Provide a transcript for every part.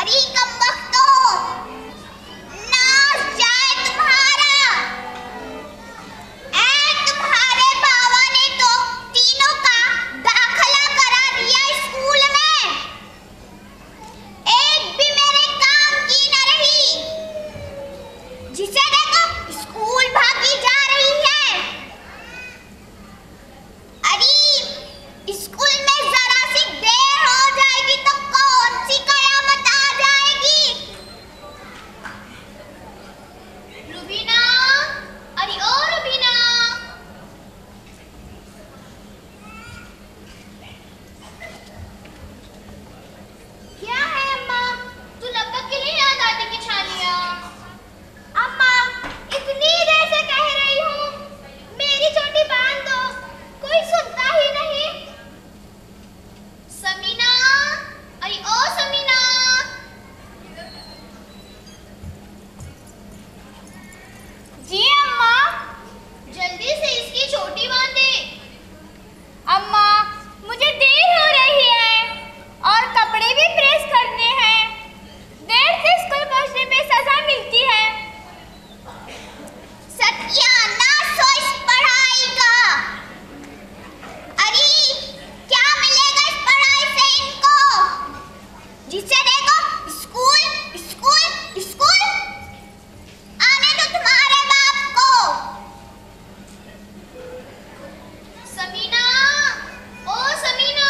अरे कम वक्त जिससे देखो स्कूल स्कूल स्कूल। आने दो तुम्हारे बाप को। समीना, ओ समीना।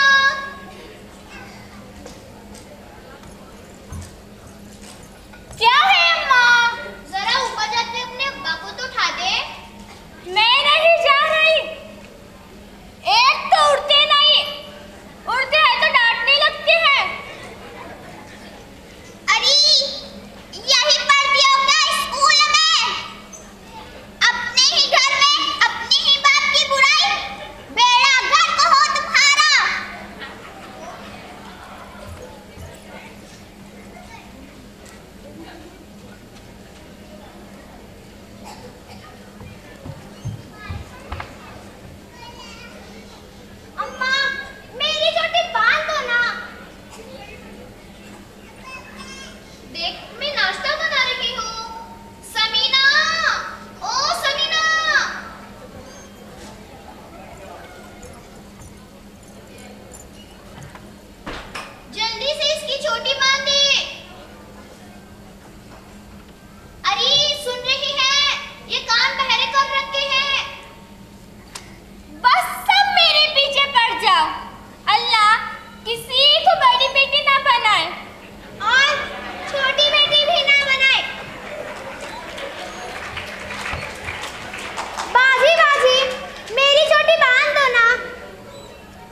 क्या है अम्मा? जरा ऊपर जाके अपने अब्बा को तो उठा दे। मैं नहीं जा रही। एक तो उड़ते नहीं, उड़ते हैं तो डांटने लगते हैं। अरे यही पढ़ती हो क्या स्कूल में? अपने ही घर में अपने ही बाप की बुराई। बेड़ा गर्क हो तुम्हारा। अम्मा मेरी चोटी बांध दो ना। देख, मैं नाश्ता बना रही हूँ। समीना, ओ समीना। जल्दी से इसकी चोटी बांध दे। अरे सुन रही है, ये कान बहरे कर रखे हैं। बस सब मेरे पीछे पड़ जाओ। अल्लाह किसी को बड़ी बेटी ना बनाए और छोटी बेटी भी ना बनाए। बाजी बाजी मेरी चोटी बांध दो ना।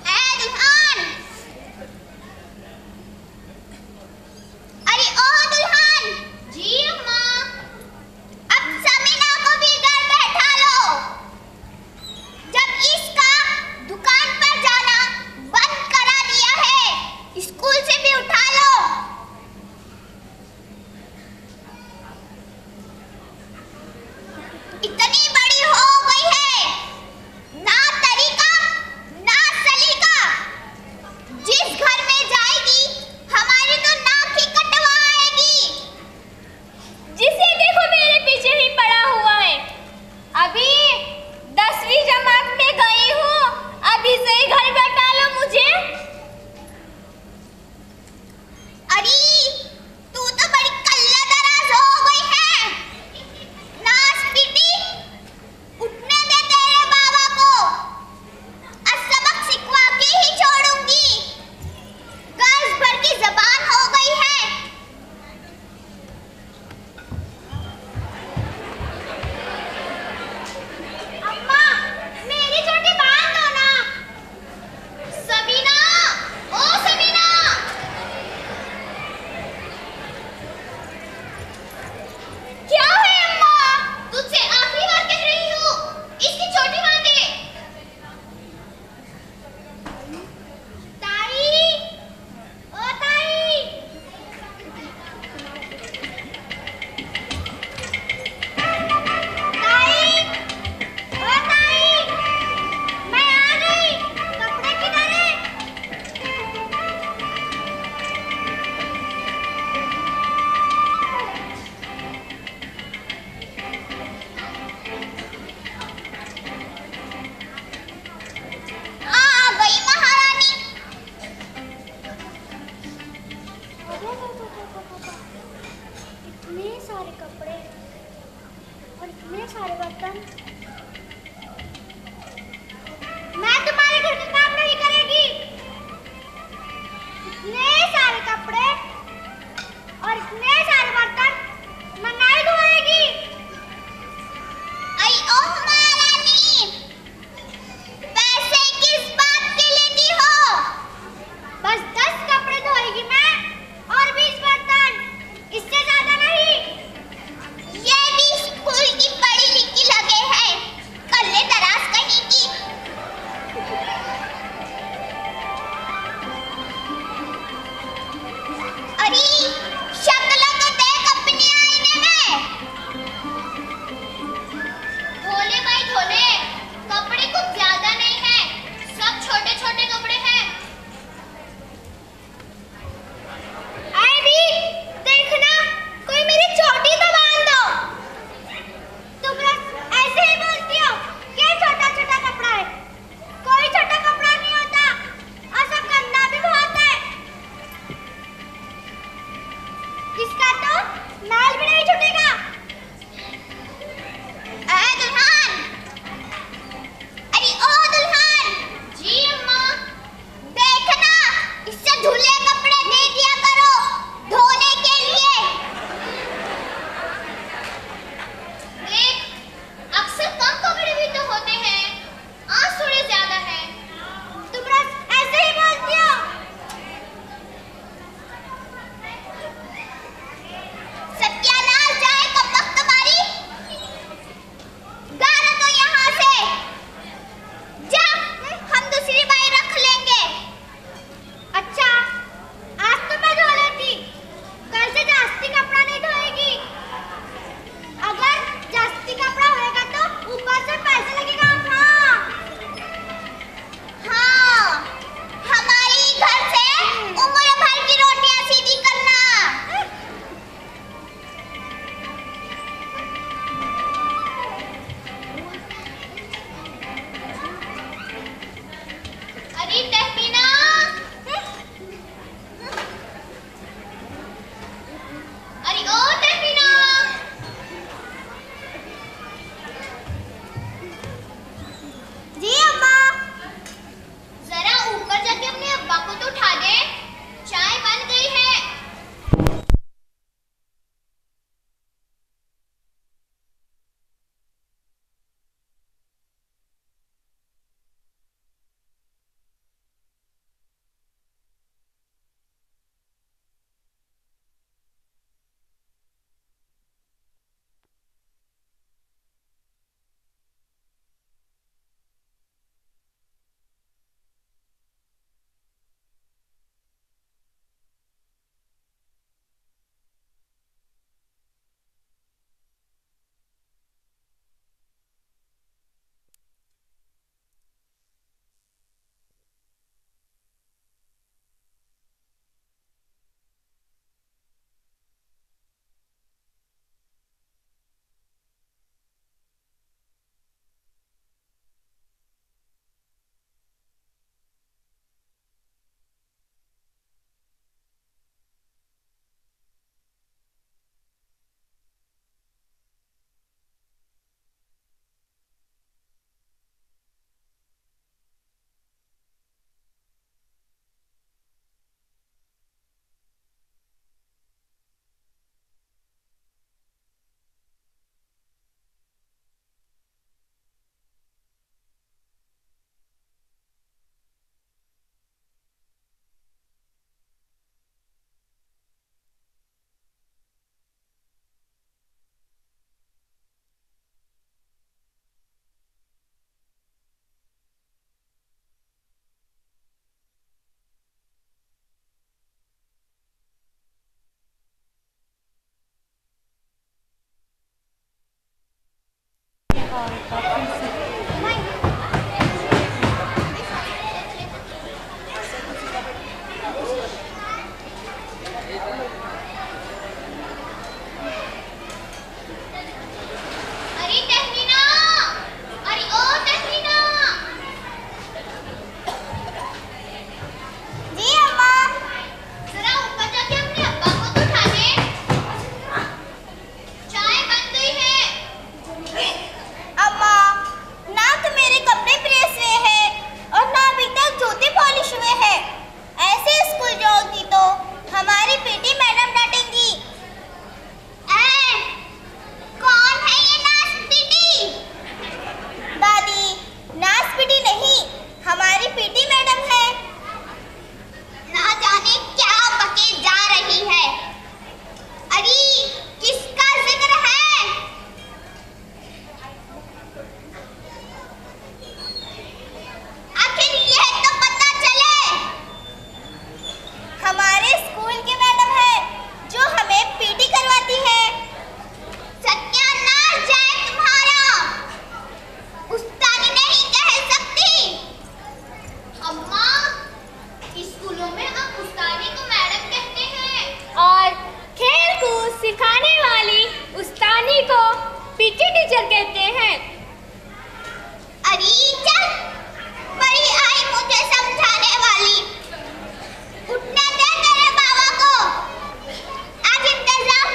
ए दुल्हन, अरे ओ दुल्हन। जी अम्मा। अब समीना को भी घर बैठा लो। जब इसका दुकान पर जाना बंद करा दिया है, स्कूल से भी उठा लो। इतनी बड़ी हो गई है, ना तरीका ना सलीका। जिस घर में जाएगी हमारी तो नाक ही कटवाएगी। जिसे देखो मेरे पीछे ही पड़ा हुआ है। अभी 10वीं जमात में गई हूँ, अभी से ही घर बैठा लो मुझे। अरे तू तो बड़ी कल्ला दराज हो गई है। नाच पीटी, उठने दे तेरे बाबा को। आज सबक सिखवा के ही छोड़ूंगी। गर्ज भर की जबान हो गई है। अम्मा मेरी चोटी बांध दो ना। समीना, ओ समीना। क्या है अम्मा? तुझसे आखिरी बार कह रही हूँ, इसकी चोटी बांध दे। ताई, ओ ताई। ताई, ओ ताई, मैं आ गई। कपड़े किधर है? आ गई महारानी। इतने सारे कपड़े और इतने सारे बर्तन। मैं तुम्हारे घर का काम नहीं करेगी। इतने सारे कपड़े और इतने सारे बर्तन मैं नहीं धोएगी। आई ओ महारानी, पैसे किस बात के लेती हो? बस 10 कपड़े धोएगी मैं और 20 बर्तन, इससे ज्यादा नहीं। ये भी स्कूल की पढ़ी लिखी लगे है, कल्ले दराज कहीं की। अरे शक्ल तो देख अपनी आईने में। धोले भाई धोले, कपड़े कुछ ज्यादा नहीं है, सब छोटे छोटे कपड़े हैं। आई भी देखना, कोई मेरी चोटी तो बांध दो। तुम लोग ऐसे ही बोलती हो क्या छोटा छोटा कपड़ा है? कोई छोटा कपड़ा नहीं होता और सब गंदा भी बहुत है। छूटेगा तो नाल भी नहीं छूटेगा। दुल्हन, अरे ओ दुल्हन। जी अम्मा। देखना, इससे धुले कपड़े दे दिया करो धोने के लिए। देख, अक्सर कम कपड़े भी तो होते हैं, आज थोड़े ज्यादा हैं। तुम रोज ऐसे ही बोलती हो। सत्यानाश जाए कब वक्त तुम्हारी। गाना तो यहाँ से जा, हम दूसरी बाई रख लेंगे। अच्छा, आज तो मैं धो लेती, कल से जास्ती कपड़ा नहीं धोएगी। अगर जास्ती कपड़ा होएगा तो ऊपर से पैसे लगेगा। हाँ, हमारी घर से उम्र भर की रोटियां सीधी करना। अरे तहमीना, अरे ओ तहमीना। जी अम्मा। जरा ऊपर जाके अपने अब्बा को तो उठा दे, चाय बन गई है। अरे तहमीना, अरे ओ तहमीना। जी अम्मा। जरा ऊपर जाके अपने अब्बा को तो उठा दे, चाय बन गई है। अम्मा, ना तो मेरे कपड़े प्रेस हुए हैं और ना अभी तक जूते पॉलिश हुए हैं। ऐसे स्कूल जाओगी तो हमारी पीटी मैडम डांटेंगी। कौन है ये नास पीटी? दादी, नास पीटी नहीं, हमारी पीटी मैडम है। ना जाने क्या बके जा रही है। अरे किसका जिक्र है? आखिर यह तो पता चले। हमारे स्कूल की मैडम है जो हमें पीटी करवाती है। सत्यानाश जाए तुम्हारा, उस्तादी नहीं कह सकती। अम्मा, स्कूलों में अब उस्तादी को मैडम कहते हैं और खेल कूद सिखाने वाली उस्तादी को पीटी टीचर कहते हैं। अरे चल, बड़ी आई मुझे समझाने वाली। उठने दे तेरे बाबा को, आज इंतजाम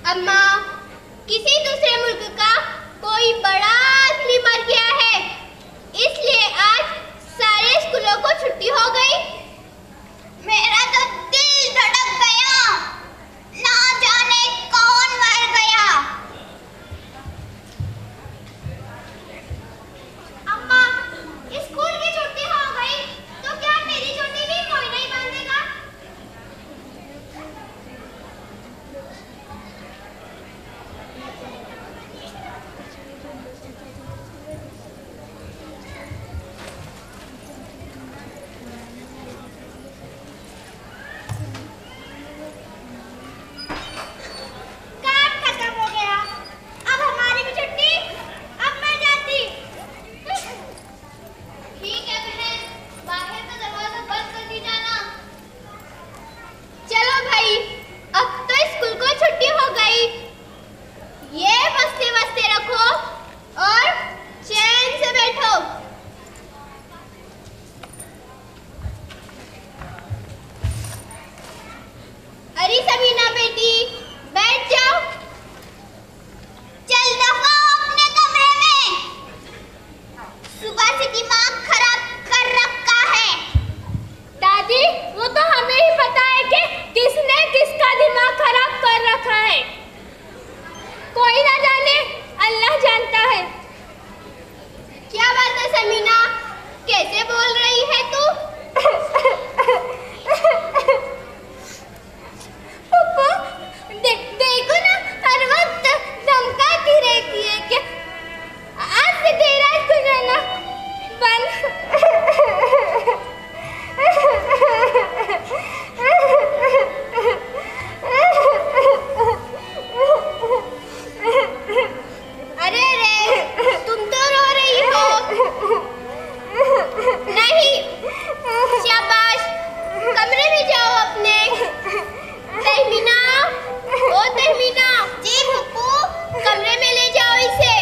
अम्मा, किसी दूसरे मुल्क का कोई बड़ा आदमी मर गया है, इसलिए आज सारे स्कूलों को छुट्टी हो गई। मेरा तो दिल धड़क गया, ना जाने कौन मर गया। अम्मा, स्कूल की छुट्टी हो गई तो क्या मेरी छुट्टी भी कोई नहीं बांधेगा? काम खत्म हो गया, अब हमारी भी छुट्टी। अब मैं जाती। ठीक है बहन, बाहर का दरवाजा बंद कर दी जाना। चलो भाई, अब तो स्कूल को छुट्टी हो गई। ये बस्ते बस्ते रखो और चैन से बैठो। अरे समीना बेटी, बैठ जाओ। चल दफा अपने कमरे में, सुबह से दिमाग खराब कर रखा है। दादी, वो तो हमें ही पता है कि किसने किसका दिमाग खराब कर रखा है। कोई ना जाने, अल्लाह जानता है। क्या बात है समीना, कैसे बोल रही है तू? पप्पा, देखो ना, हर वक्त धमकाती रहती है कि आज से तेरा स्कूल जाना बंद। अरे रे, तुम तो रो रही हो। नहीं, शाबाश, कमरे में जाओ अपने। तहमीना, ओ तहमीना। जी पप्पू। कमरे में ले जाओ इसे।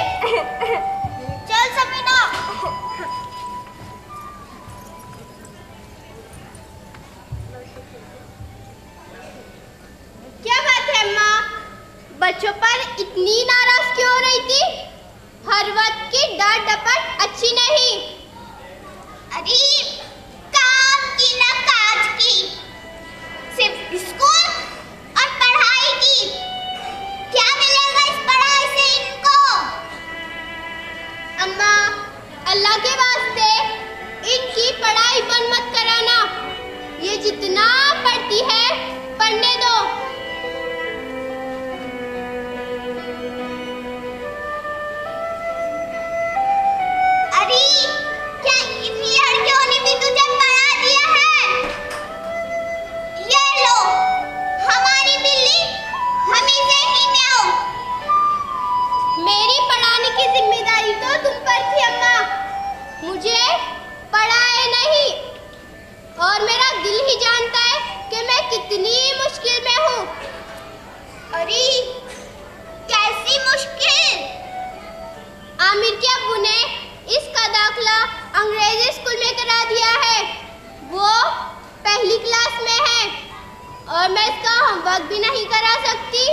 चल समीना। क्या बात है अम्मा, बच्चों पर इतनी नाराज क्यों हो रही थी? हर वक्त की डांट डपट अच्छी नहीं। अरे काम की ना काज की, सिर्फ स्कूल और पढ़ाई की। क्या मिलेगा इस पढ़ाई से इनको? अम्मा, अल्लाह के वास्ते इनकी पढ़ाई बंद मत कराना। ये जितना पढ़ती है पढ़ने दो। अरे क्या इन लड़कियों ने भी तुझे पढ़ा दिया है? ये लो, हमारी बिल्ली हमी से ही म्याऊं। मेरी पढ़ाने की जिम्मेदारी तो तुम पर थी अम्मा, मुझे पढ़ाए नहीं। और मेरा दिल ही जानता है कि मैं कितनी मुश्किल में हूँ। अरे कैसी मुश्किल? आमिर के अब्बू ने इसका दाखला अंग्रेजी स्कूल में करा दिया है। वो पहली क्लास में है और मैं इसका होमवर्क भी नहीं करा सकती।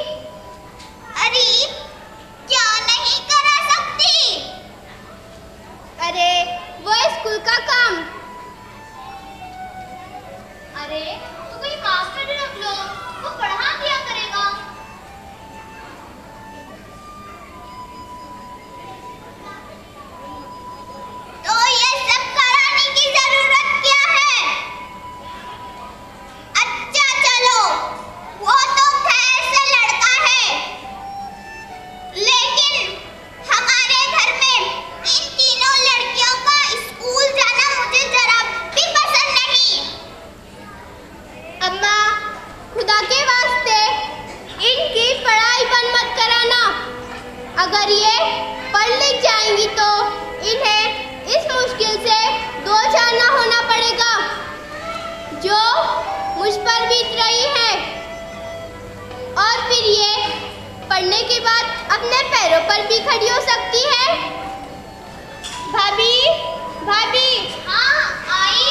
अरे क्या नहीं करा सकती? अरे वो स्कूल का काम। अरे तो कोई मास्टर ही रख लो, वो पढ़ा दिया करेगा। तो ये सब कराने की जरूरत क्या है? अच्छा चलो, वो तो खैर से लड़का है, लेकिन हमारे घर में इन तीनों लड़कियों का स्कूल जाना मुझे जरा भी पसंद नहीं। अम्मा, खुदा के वास्ते इनकी पढ़ाई बंद मत कराना। अगर ये पढ़ लिख जाएंगी तो इन्हें इस मुश्किल से दो चार ना होना पड़ेगा जो मुझ पर बीत रही है। और फिर ये पढ़ने के बाद अपने पैरों पर भी खड़ी हो सकती है। भाभी, भाभी। हाँ आई।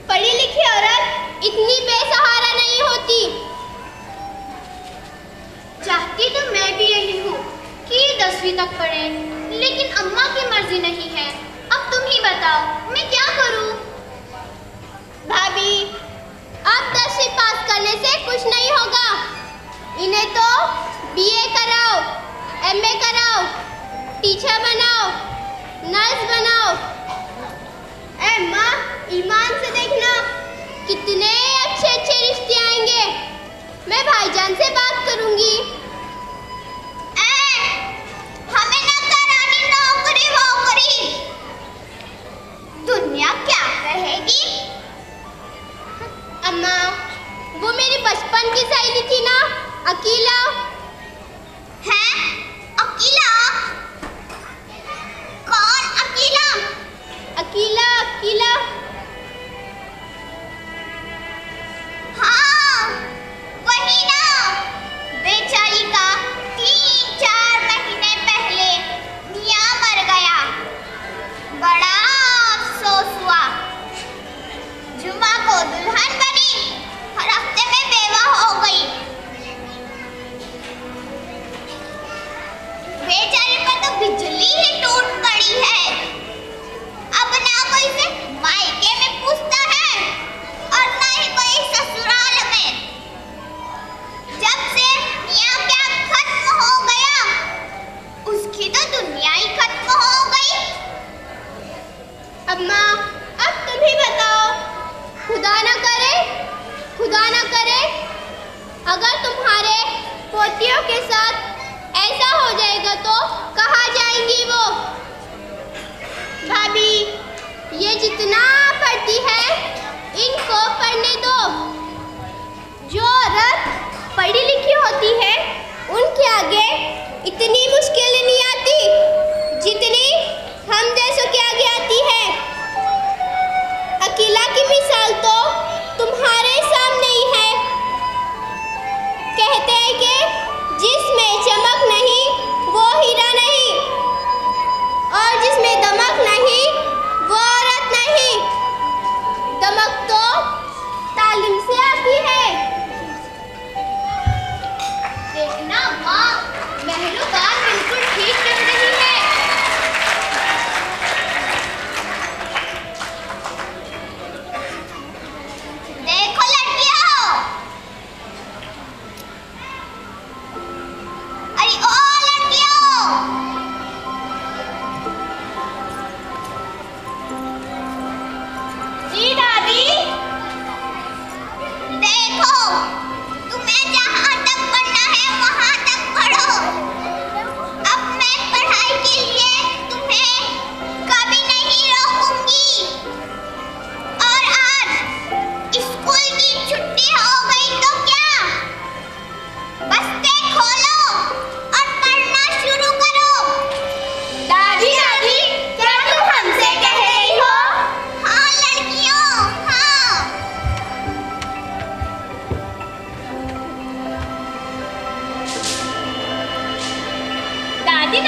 पढ़ी लिखी औरत इतनी बेसहारा तक पढ़ें, लेकिन अम्मा की मर्जी नहीं है। अब तुम ही बताओ मैं क्या करूं? भाभी, अब 10वीं पास करने से कुछ नहीं होगा। इन्हें तो BA कराओ, MA कराओ, टीचर बनाओ, नर्स बनाओ। माँ, ईमान से देखना कितने अच्छे अच्छे रिश्ते आएंगे। मैं भाईजान से बात करूंगी। हमें न करानी नौकरी वोकरी, दुनिया क्या कहेगी? अम्मा, वो मेरी बचपन की सहेली थी ना, अकीला। हैं? अकीला? कौन अकीला? अकीला, अकीला। हाँ, वही ना। बेचारी का 3-4 महीने पहले मियाँ मर गया। बड़ा अफसोस हुआ। जुमा को दुल्हन बनी और हफ्ते में बेवा हो गई। बेचारे पर तो बिजली ही टूट पड़ी है। अब ना कोई से मायके में पूछता है और ना ही कोई ससुराल में। जब से मियाँ क्या खत्म हो गया, उसकी तो दुनिया ही खत्म हो गई। अम्मा, अब तुम ही बताओ, खुदा ना करे अगर तुम्हारे पोतियों के साथ ऐसा हो जाएगा तो कहाँ जाएंगी वो? भाभी, ये जितना पढ़ती है इनको पढ़ने दो। जो औरत पढ़ी लिखी होती है उनके आगे इतनी मुश्किलें नहीं आती जितनी हम जैसों के आगे आती है। अकीला की मिसाल तो तुम्हारे सामने ही है। कहते हैं कि जिसमें चमक नहीं वो हीरा नहीं, और जिसमें दमक नहीं वो औरत नहीं। दमक तो तालीम से आती है। देखना माँ, महलू बात बिल्कुल ठीक कर रही है। देखो लड़कियों, अरे ओ लड़कियों, जी दादी। देखो तुम्हें जहाँ तक पढ़ना है वहाँ तक पढ़ो। अब मैं पढ़ाई के लिए तुम्हें कभी नहीं रोकूंगी। और आज स्कूल की छुट्टी हो गई तो क्या, बस्ते खोलो और पढ़ना शुरू करो। दादी, क्या तुम हमसे कह रही हो? हाँ लड़कियों, हाँ। दादी,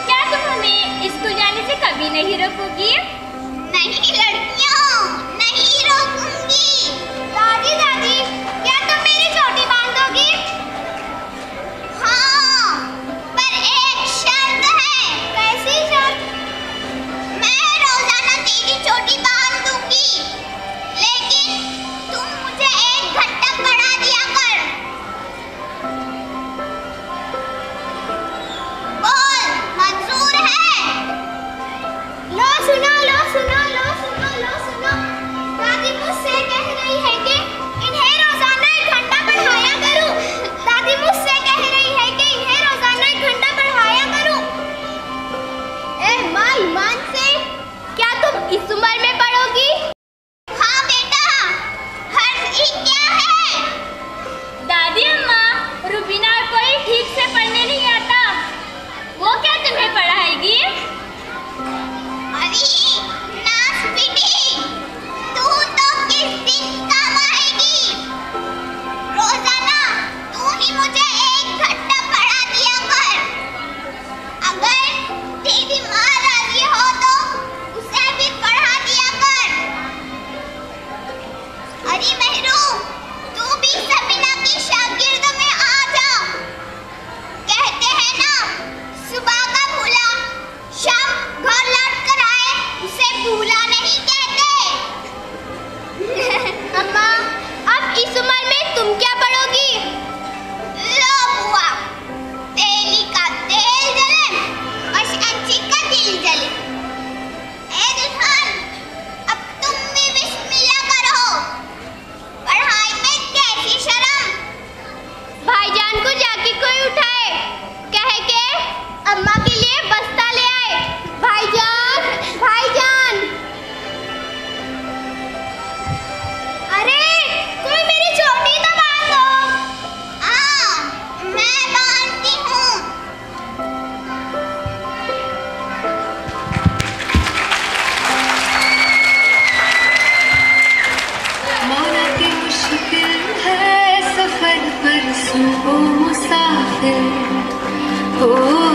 क्या तुम हमें स्कूल जाने से कभी नहीं रोकोगी? नहीं लड़कियों, नहीं रोकूंगी। दादी, क्या तुम मेरी चोटी बांधोगी? हाँ, पर एक शर्त है। कैसी शर्त? मैं रोजाना तेरी चोटी बांध दूंगी, लेकिन तुम मुझे 1 घंटा पढ़ा दिया कर। बोल, मंजूर है? लो सुनो। ओ मुसाफिर, ओ